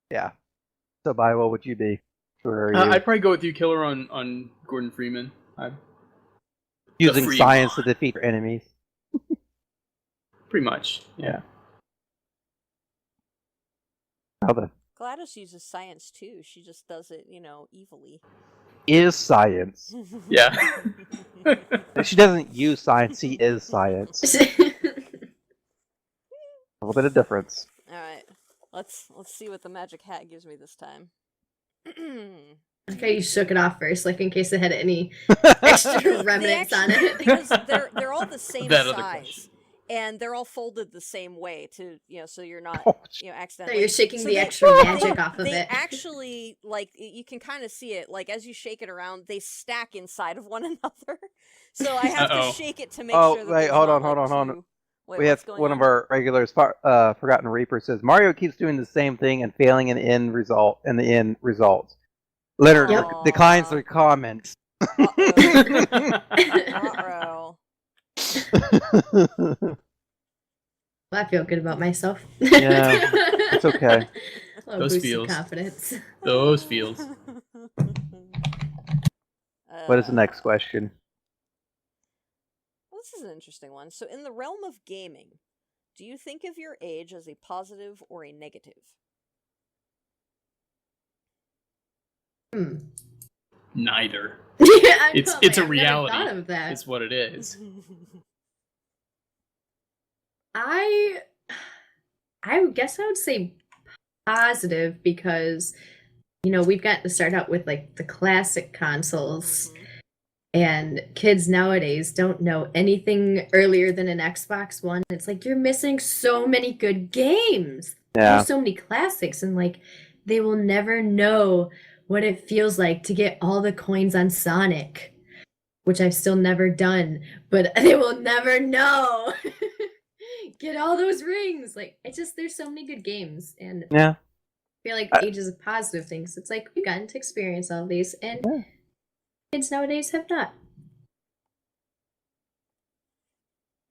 Yeah. So, Bi, what would you be? Where are you? I'd probably go with you, Killer, on Gordon Freeman. Using free science mind. to defeat your enemies. Pretty much. Yeah. How the Gladys uses science too. She just does it, evilly. is science. Yeah. She doesn't use science. She is science. A little bit of difference. All right, let's see what the magic hat gives me this time. Okay, you shook it off first, like in case it had any extra remnants on it. Because they're all the same That other size, question. and they're all folded the same way to so you're not Oh, So accidentally. you're shaking So the they- extra magic off of They it. actually you can kind of see it as you shake it around. They stack inside of one another, so I have Uh-oh. to shake it to make Oh, sure. That wait, there's hold not, on, hold like, on, hold on. two- Wait, We have what's going one on? of our regulars, Forgotten Reaper, says Mario keeps doing the same thing and failing in the end results. Leonard Yep. declines the comments. Uh-oh. I feel good about myself. Yeah, it's okay. A Those boost of feels. confidence. Those feels. What is the next question? Well, this is an interesting one. So, in the realm of gaming, do you think of your age as a positive or a negative? Neither. Yeah, I It's know, it's a I've never reality. thought of that. It's what it is. I guess I would say positive because we've got to start out with like the classic consoles, and kids nowadays don't know anything earlier than an Xbox One. It's like you're missing so many good games. Yeah. There's so many classics, and like they will never know what it feels like to get all the coins on Sonic, which I've still never done, but they will never know. Get all those rings. Like, there's so many good games, and Yeah. I feel like age is a positive thing. So it's like we've gotten to experience all these, and Yeah. kids nowadays have not.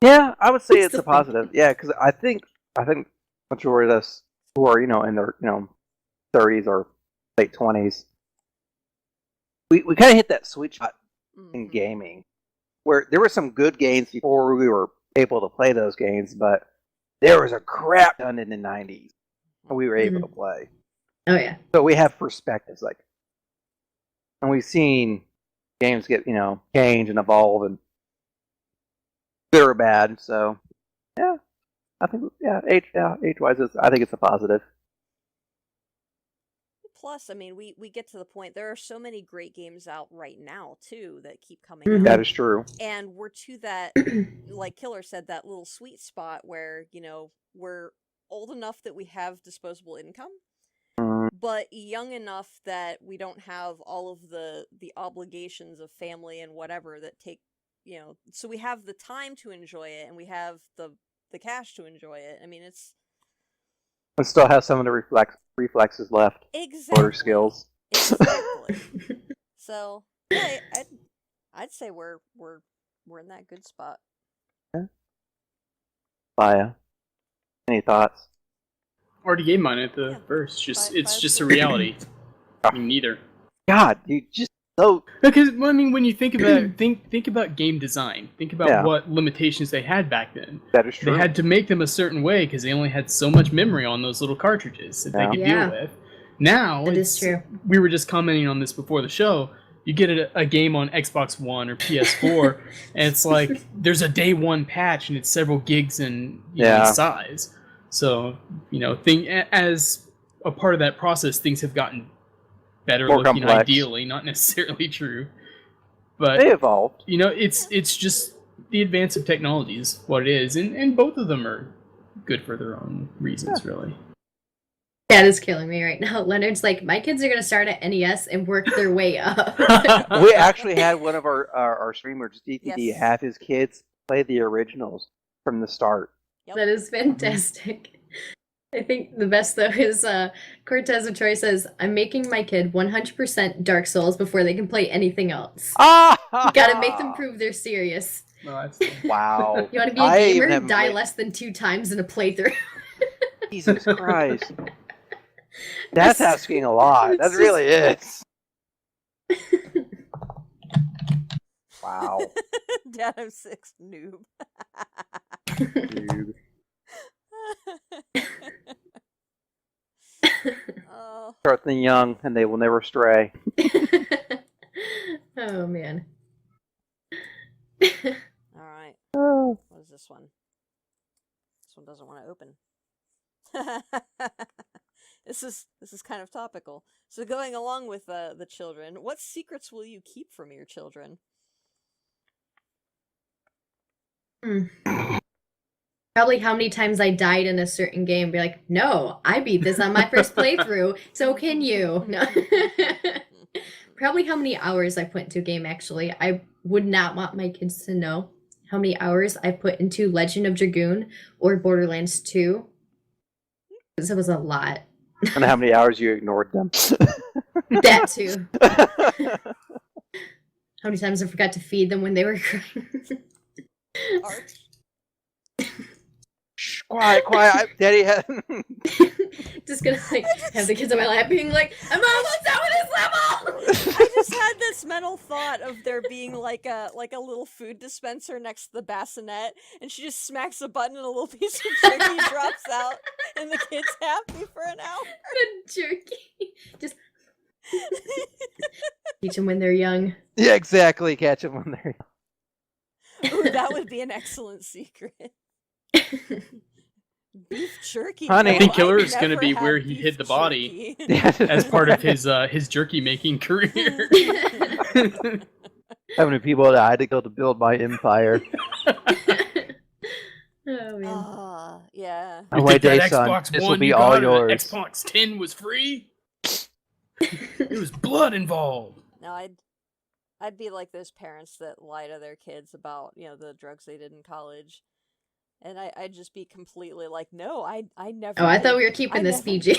Yeah, I would say What's it's the a positive. Yeah, because I think majority of us who are in their 30s or late 20s, we kind of hit that sweet spot in gaming where there were some good games before we were able to play those games, but there was a crap ton in the 90s we were able to play. Oh yeah. So we have perspectives, and we've seen games get change and evolve, and good or bad. So yeah, I think age-wise, I think it's a positive. Plus, I mean, we get to the point. There are so many great games out right now too that keep coming Mhm. out. That is true. And we're to that, like Killer said, that little sweet spot where we're old enough that we have disposable income, but young enough that we don't have all of the obligations of family and whatever that take so we have the time to enjoy it, and we have the cash to enjoy it. I mean, it's We still have some of the reflexes left. exactly Motor skills. Exactly. So yeah, I'd say we're in that good spot. Baya, any thoughts? already gave mine at the Yeah. first. Just Five- it's five, just a six. reality. I mean, neither. God, you just so Because well, I mean, when you think about think about game design, think about Yeah. what limitations they had back then. that is true. They had to make them a certain way because they only had so much memory on those little cartridges that they Yeah. could Yeah. deal with. Now, That is true. We were just commenting on this before the show. You get a game on Xbox One or PS4, and it's like there's a day one patch, and it's several gigs in size. So as a part of that process, things have gotten better More looking, complex. ideally, not necessarily true. But They evolved. it's just the advance of technology is what it is, and both of them are good for their own reasons, really. That is killing me right now. Leonard's like, my kids are going to start at NES and work their way up. We actually had one of our streamers, DTD, Yes. have his kids play the originals from the start. Yep. That is fantastic. I think the best, though, is Cortez of Troy says, I'm making my kid 100% Dark Souls before they can play anything else. Ah! Gotta make them prove they're serious. Well, Wow. You want to be a I even gamer? haven't Die played- less than 2 times in a playthrough. Jesus Christ. That's asking a lot. That It's really is. Wow. Dad, I'm 6, noob. Dude. Oh, Start them young and they will never stray. Oh, man. all right. What is this one? This one doesn't want to open. This is kind of topical. So going along with the children, what secrets will you keep from your children? Probably how many times I died in a certain game. Be like, no, I beat this on my first playthrough, so can you? No. Probably how many hours I put into a game, actually. I would not want my kids to know how many hours I put into Legend of Dragoon or Borderlands 2. Because it was a lot. And how many hours you ignored them. That too. How many times I forgot to feed them when they were crying. Art? Shh, quiet. Daddy had... Just gonna like have the kids on my lap being like, I'm almost done with this level! I just had this mental thought of there being like a little food dispenser next to the bassinet, and she just smacks a button and a little piece of jerky drops out, and the kid's happy for an hour. The jerky. Just teach them when they're young. Yeah, exactly. Catch them when they're... Ooh, that would be an excellent secret. Beef jerky. Honey. I think No, Killer I've is going to never be had where he beef hid the body jerky. as part of his jerky making career. How many people I had to go to build my empire? Oh man. Ah, yeah. Oh, You wait, think that day, son. Xbox This One will be you all got or that yours. Xbox 10 was free? There was blood involved. No, I'd be like those parents that lie to their kids about, the drugs they did in college. And I'd just be completely like, no, I never Oh, I did. thought we were keeping I this never- PG.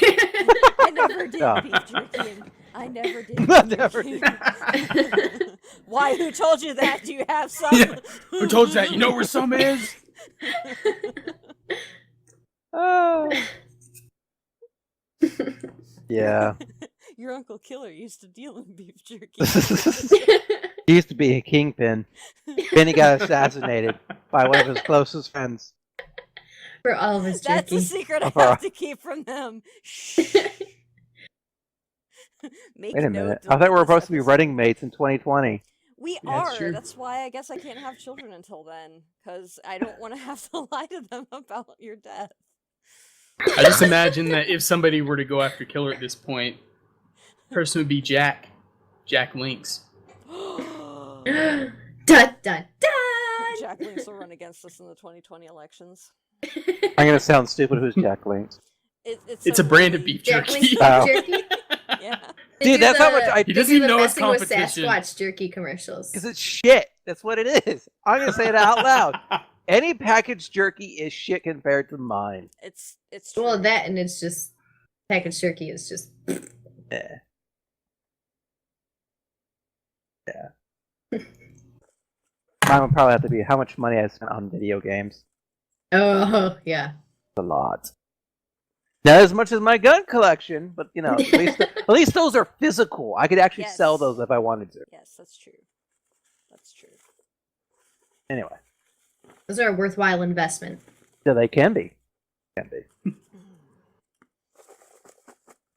I never did No. beef jerky. And I never did I beef never jerky. Why? Who told you that? Do you have some? Yeah, who told you that? You know where some is? Oh. Yeah. Your Uncle Killer used to deal in beef jerky. He used to be a kingpin. Then he got assassinated by one of his closest friends. For all of us That's jerky. a secret I Oh. have to keep from them. Shh. Make Wait a note, minute. I thought we delete were this supposed to be episode. running mates in 2020. We Yeah, it's are. true. That's why I guess I can't have children until then, because I don't want to have to lie to them about your death. I just imagine that if somebody were to go after Killer at this point, the person would be Jack. Jack Links. Dun dun dun! Jack Links will run against us in the 2020 elections. I'm gonna sound stupid. Who's Jack Links? It's a brand of beef Jack jerky. Link's Oh. jerky. Yeah. They Dude, do that's how the- much I. He they doesn't do even the know it's messing with competition. Sasquatch jerky commercials. Because it's shit. That's what it is. I'm gonna say it out loud. Any packaged jerky is shit compared to mine. It's true. Well, that and it's just packaged jerky is just. Yeah. Mine would probably have to be how much money I spent on video games. Oh yeah. A lot. Not as much as my gun collection, but at least those are physical. I could actually sell those if I wanted to. Yes, that's true. That's true. Anyway. Those are a worthwhile investment. Yeah, they can be.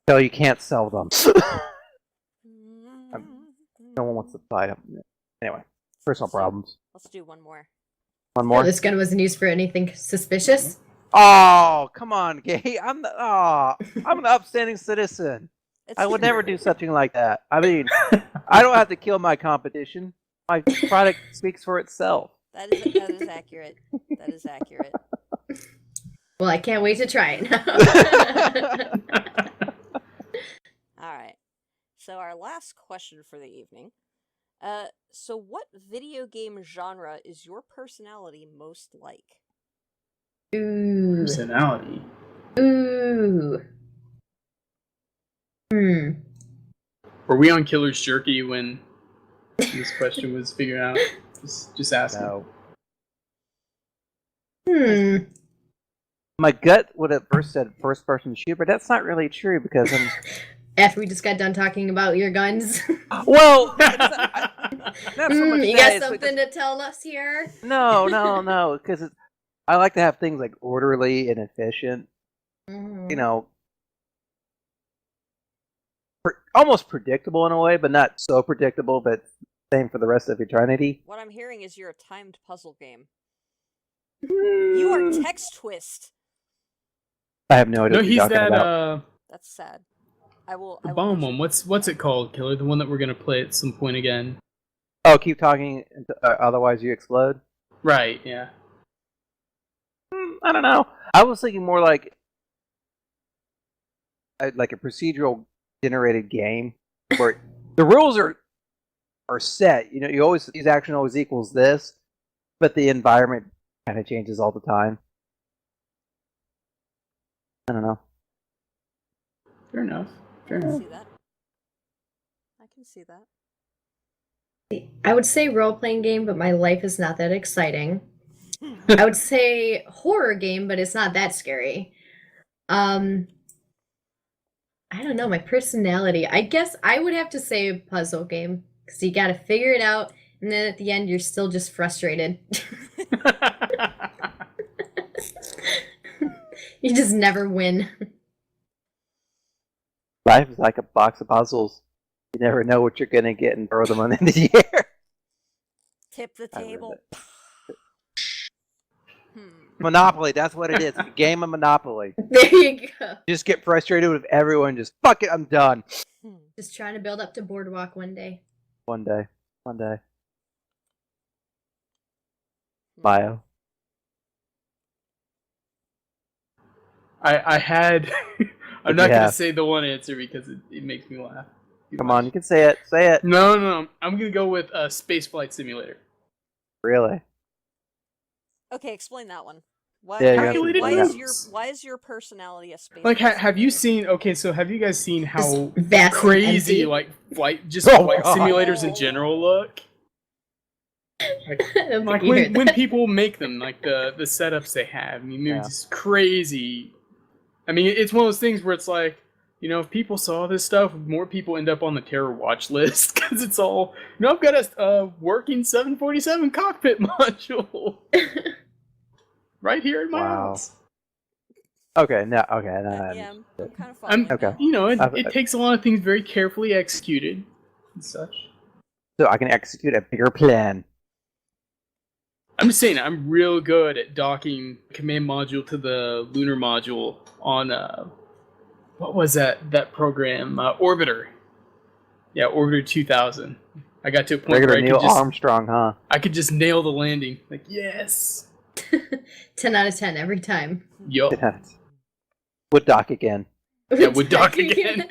So you can't sell them. No one wants to buy them. Anyway, personal problems. Let's do one more. One more? This gun wasn't used for anything suspicious? Oh, come on, Gay. I'm an upstanding citizen. I would never do something like that. I mean, I don't have to kill my competition. My product speaks for itself. That is accurate. That is accurate. Well, I can't wait to try it now. All right. So our last question for the evening. So what video game genre is your personality most like? Ooh. Personality. Ooh. Were we on Killer's Jerky when this question was figured out? Just asking. No. My gut would have first said first-person shooter, but that's not really true because I'm... After we just got done talking about your guns. Well, not so much you got something to tell us here? No, because I like to have things like orderly and efficient. Almost predictable in a way, but not so predictable, but same for the rest of eternity. What I'm hearing is you're a timed puzzle game. You are Text Twist. I have no idea what he's you're talking about. That's sad. I will. Bomb one. What's it called, Killer? The one that we're gonna play at some point again. Oh, keep talking. Otherwise, you explode. Right. Yeah. I don't know. I was thinking more like a procedural generated game where the rules are set. You always these action always equals this, but the environment kind of changes all the time. I don't know. Fair enough. I can see that. I can see that. I would say role-playing game, but my life is not that exciting. I would say horror game, but it's not that scary. I don't know, my personality. I guess I would have to say a puzzle game, because you gotta figure it out, and then at the end you're still just frustrated. You just never win. Life is like a box of puzzles. You never know what you're gonna get and throw them on in the air. Tip the table. Monopoly, that's what it is. It's a game of Monopoly. There you go. Just get frustrated with everyone. Just fuck it, I'm done. Just trying to build up to Boardwalk one day. One day. Bio. I had. I'm not gonna say the one answer because it makes me laugh. Come on, you can say it. Say it. No. I'm gonna go with Space Flight Simulator. Really? Okay, explain that one. Why is your personality a space? Like, have you seen? Okay, so have you guys seen how vast crazy empty. like flight simulators in general look? Like when people make them, like the setups they have. I mean, they're just crazy. I mean, it's one of those things where it's like, if people saw this stuff, more people end up on the terror watch list because it's all, I've got a working 747 cockpit module right here in my house. Okay, no. Yeah, I'm kind of following. Okay. It takes a lot of things very carefully executed and such. So I can execute a bigger plan. I'm just saying, I'm real good at docking command module to the lunar module on, what was that program? Orbiter. Yeah, Orbiter 2000. I got to a point where Neil Armstrong, huh? I could just nail the landing. Like, yes! 10 out of 10 every time. Yup. Would dock again. Yeah, would dock again.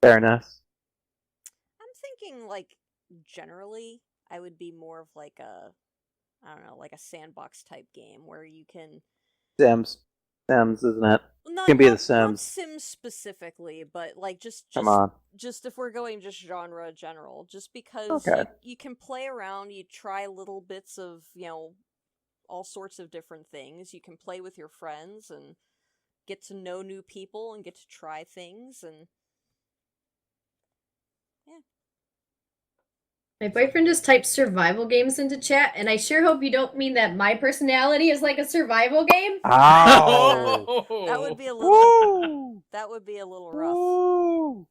Fair enough. I'm thinking, generally, I would be more of like a sandbox type game where you can... Sims, isn't it? Not, can be not, the Sims. Not Sims specifically, but Come on. Just if we're going just genre general, just because you can play around, you try little bits of, all sorts of different things. You can play with your friends and get to know new people and get to try things, and My boyfriend just typed survival games into chat, and I sure hope you don't mean that my personality is like a survival game. Oh! that would be a little Woo! that would be a little rough. Woo!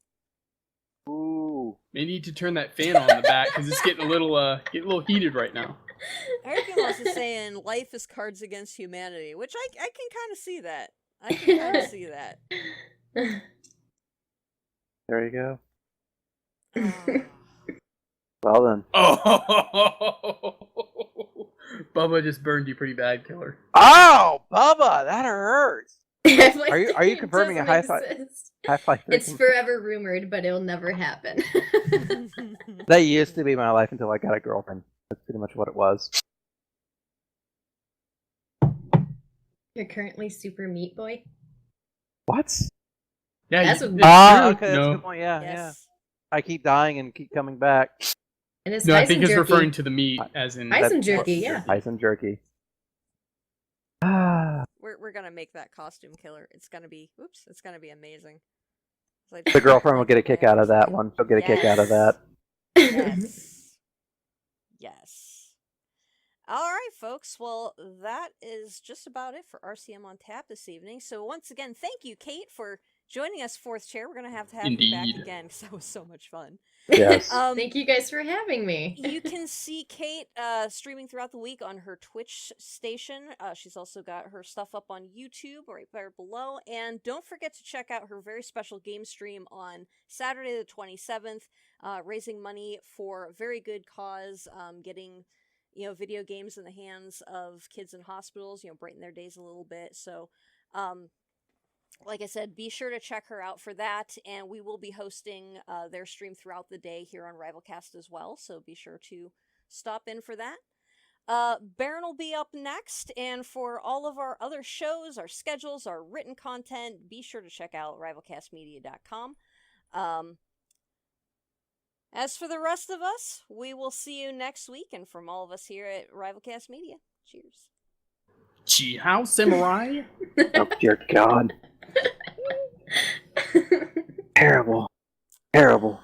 Ooh. May need to turn that fan on in the back because it's getting a little heated right now. Eric was saying life is Cards Against Humanity, which I can kind of see that. I can kind of see that. There you go. Ah. Well then. Oh, Bubba just burned you pretty bad, Killer. Oh, Bubba, that hurts. Like, Are you confirming a high five? High-Fi It's forever rumored, but it'll never happen. That used to be my life until I got a girlfriend. That's pretty much what it was. You're currently Super Meat Boy? What? Yeah, That's it's what- true. Okay, that's No. a good point. Yeah, yeah. Yes. I keep dying and keep coming back. And it's No, I bison think it's jerky. referring to the meat, as in. Bison That's- jerky, yeah. Bison jerky. Ah, We're gonna make that costume killer. It's gonna be amazing. the girlfriend will get a kick out of that one. She'll get a kick out of that. Yes. Yes. All right, folks. Well, that is just about it for RCM on Tap this evening. So once again, thank you, Kate, for joining us, Fourth Chair. We're gonna have to have you back Indeed. again because that was so much fun. Yes. Thank you guys for having me. You can see Kate streaming throughout the week on her Twitch station. She's also got her stuff up on YouTube right there below. And don't forget to check out her very special game stream on Saturday the 27th, raising money for a very good cause, getting video games in the hands of kids in hospitals, brighten their days a little bit. So like I said, be sure to check her out for that, and we will be hosting their stream throughout the day here on RivalCast as well, so be sure to stop in for that. Baron will be up next, and for all of our other shows, our schedules, our written content, be sure to check out RivalCastMedia.com. As for the rest of us, we will see you next week, and from all of us here at RivalCast Media, cheers. Chi-Hao Samurai? Oh, dear God. Terrible. Terrible.